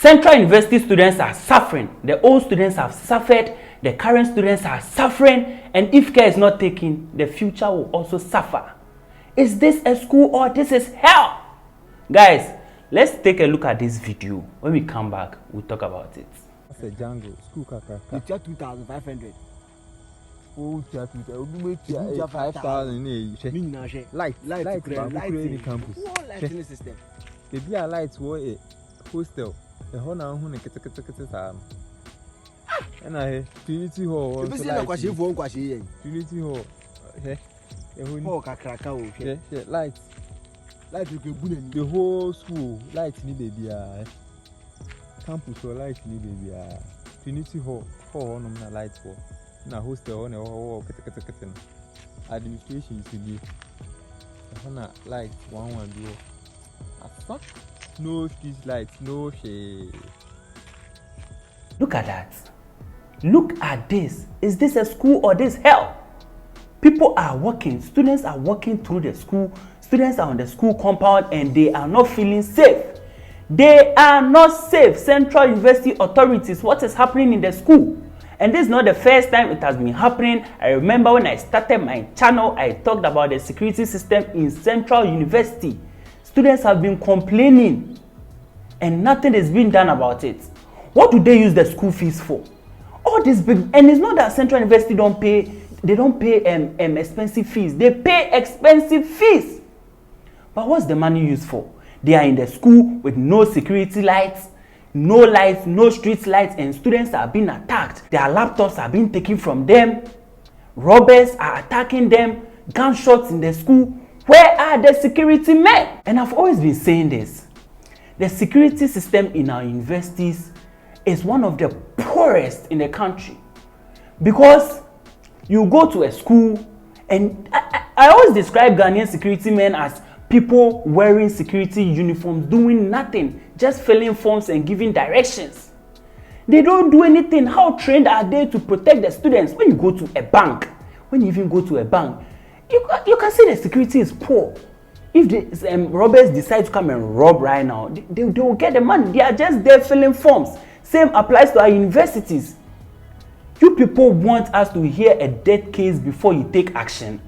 Central University students are suffering. The old students have suffered. The current students are suffering. And if care is not taken, the future will also suffer. Is this a school or this is hell? Guys, let's take a look at this video. When we come back, we'll talk about it. That's a jungle. School kaka. You charge 2,500. Oh, 5,000. Light campus. What light in the system? Baby, I lights were a hostel. The whole now who get and I Trinity Hall. Trinity Hall. Oh, Kakraka. Lights. Light you can the whole school. Lights need baby. Campus or lights need baby. Trinity Hall. Four no lights for. Now hostel on a whole administration to be. Lights one do. No street lights, no shade. Look at that. Look at this. Is this a school or this hell? People are walking. Students are walking through the school. Students are on the school compound and they are not feeling safe. They are not safe. Central University authorities, what is happening in the school? And this is not the first time it has been happening. I remember when I started my channel, I talked about the security system in Central University. Students have been complaining and nothing is being done about it. What do they use the school fees for? All this big, and it's not that Central University don't pay expensive fees. They pay expensive fees. But what's the money used for? They are in the school with no security lights, no street lights, and students are being attacked. Their laptops are being taken from them. Robbers are attacking them. Gunshots in the school. Where are the security men? And I've always been saying this. The security system in our universities is one of the poorest in the country. Because you go to a school, and I always describe Ghanaian security men as people wearing security uniforms, doing nothing, just filling forms and giving directions. They don't do anything. How trained are they to protect the students? When you go to a bank, when you even go to a bank, you can see the security is poor. If the robbers decide to come and rob right now, they will get the money. They are just there filling forms. Same applies to our universities. You people want us to hear a death case before you take action.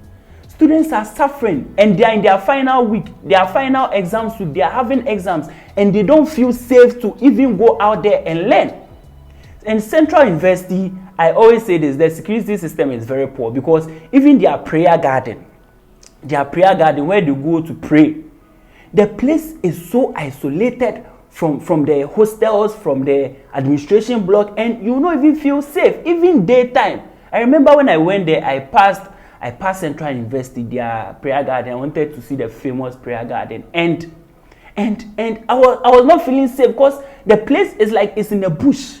Students are suffering and they are in their final week, their final exams week, they are having exams and they don't feel safe to even go out there and learn. In Central University, I always say this, the security system is very poor because even their prayer garden where they go to pray, the place is so isolated from the hostels, from the administration block, and you don't even feel safe, even daytime. I remember when I went there, I passed Central University, their prayer garden. I wanted to see the famous prayer garden, and I was not feeling safe because the place is like it's in a bush.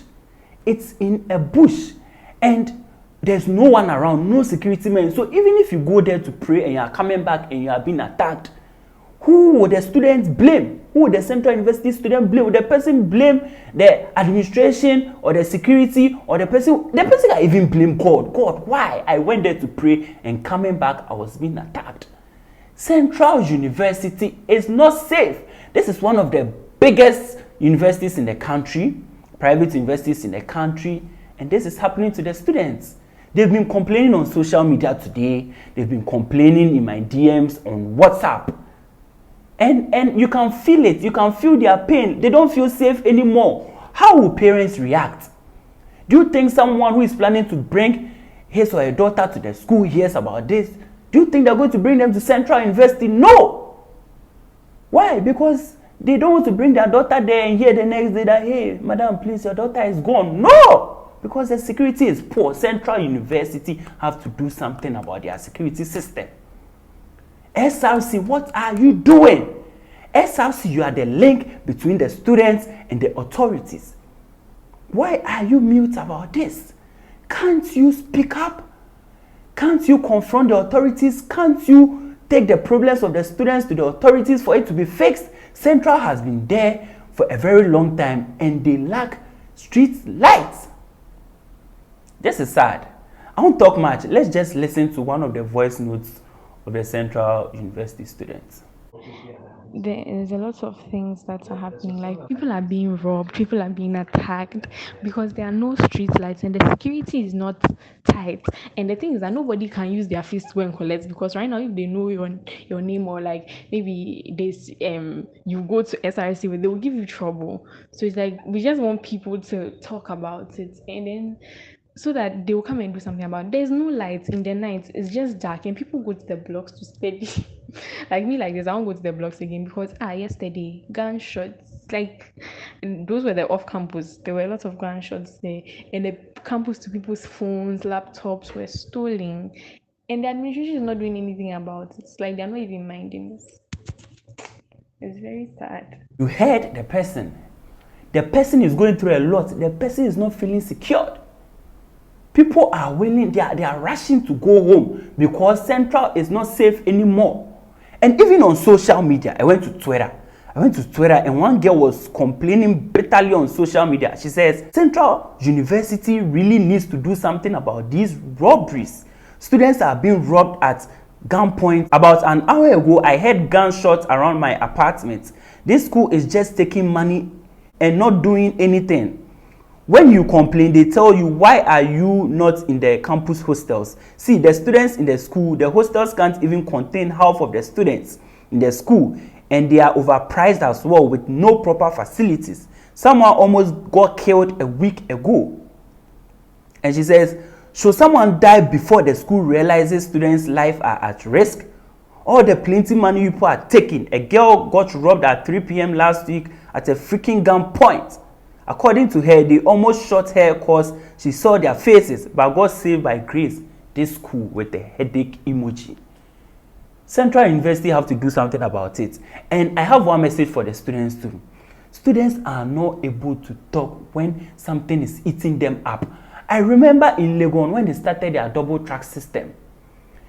It's in a bush, and there's no one around, no security men. So even if you go there to pray and you are coming back and you are being attacked, who would the students blame? Who would the Central University student blame? Would the person blame the administration or the security or the person can even blame God? God, why? I went there to pray and coming back, I was being attacked. Central University is not safe. This is one of the biggest universities in the country, private universities in the country, and this is happening to the students. They've been complaining on social media today. They've been complaining in my DMs on WhatsApp. And you can feel it. You can feel their pain. They don't feel safe anymore. How will parents react? Do you think someone who is planning to bring his or her daughter to the school hears about this? Do you think they're going to bring them to Central University? No. Why? Because they don't want to bring their daughter there and hear the next day that, hey, madam, please, your daughter is gone. No. Because the security is poor. Central University have to do something about their security system. SRC, what are you doing? SRC, you are the link between the students and the authorities. Why are you mute about this? Can't you speak up? Can't you confront the authorities? Can't you take the problems of the students to the authorities for it to be fixed? Central has been there for a very long time and they lack street lights. This is sad. I won't talk much. Let's just listen to one of the voice notes of the Central University students. There's a lot of things that are happening. Like people are being robbed, people are being attacked because there are no street lights and the security is not tight. And the thing is that nobody can use their fist to go and collect because right now if they know your name or like maybe this you go to SRC with, they will give you trouble. So it's like we just want people to talk about it and then so that they will come and do something about it. There's no lights in the night, it's just dark, and people go to the blocks to study. Like me, like this, I won't go to the blocks again because yesterday, gunshots, like those were the off campus, there were a lot of gunshots there, and the campus to people's phones, laptops were stolen, and the administration is not doing anything about it. It's like they're not even minding this. It's very sad. You heard the person. The person is going through a lot. The person is not feeling secured. People are willing, they are rushing to go home because Central is not safe anymore. And even on social media, I went to Twitter and one girl was complaining bitterly on social media. She says, Central University really needs to do something about these robberies. Students are being robbed at gunpoint. About an hour ago, I heard gunshots around my apartment. This school is just taking money and not doing anything. When you complain, they tell you, why are you not in the campus hostels? See, the students in the school, the hostels can't even contain half of the students in the school, and they are overpriced as well with no proper facilities. Someone almost got killed a week ago. And she says, should someone die before the school realizes students' lives are at risk? All the plenty money people are taking. A girl got robbed at 3 p.m. last week at a freaking gunpoint. According to her, they almost shot her because she saw their faces, but got saved by grace. This school with the headache emoji. Central University have to do something about it. And I have one message for the students too. Students are not able to talk when something is eating them up. I remember in Legon when they started their double track system.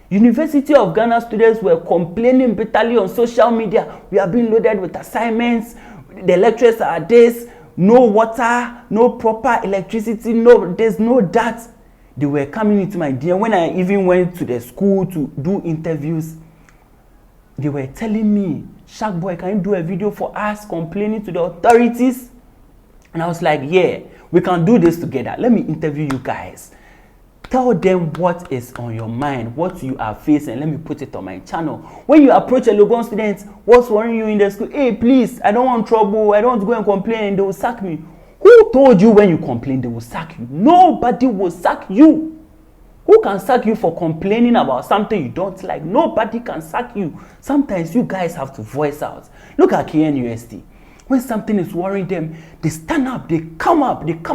University of Ghana students were complaining bitterly on social media. We are being loaded with assignments. The lecturers are this. No water, no proper electricity, no this, no that. They were coming into my DM. When I even went to the school to do interviews, they were telling me, Sharkboygh, can you do a video for us complaining to the authorities? And I was like, yeah, we can do this together. Let me interview you guys. Tell them what is on your mind, what you are facing. Let me put it on my channel. When you approach a Legon student, what's worrying you in the school? Hey, please, I don't want trouble. I don't want to go and complain and they will sack me. Who told you when you complain they will sack you? Nobody will sack you. Who can sack you for complaining about something you don't like? Nobody can sack you. Sometimes you guys have to voice out. Look at KNUST. When something is worrying them, they stand up, they come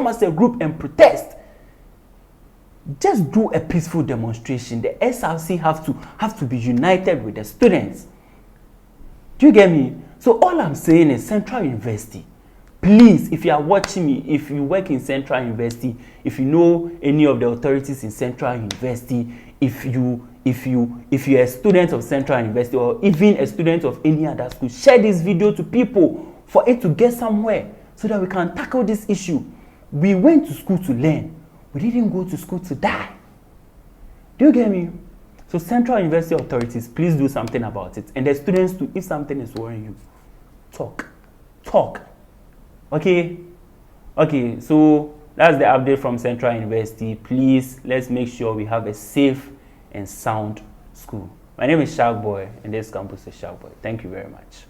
as a group and protest. Just do a peaceful demonstration. The SRC have to be united with the students. Do you get me? So all I'm saying is Central University, please, if you are watching me, if you work in Central University, if you know any of the authorities in Central University, if you're a student of Central University or even a student of any other school, share this video to people for it to get somewhere so that we can tackle this issue. We went to school to learn. We didn't go to school to die. Do you get me? So Central University authorities, please do something about it. And the students too, if something is worrying you, talk. Okay, so that's the update from Central University. Please, let's make sure we have a safe and sound school. My name is Sharkboygh, and this campus is Sharkboygh. Thank you very much.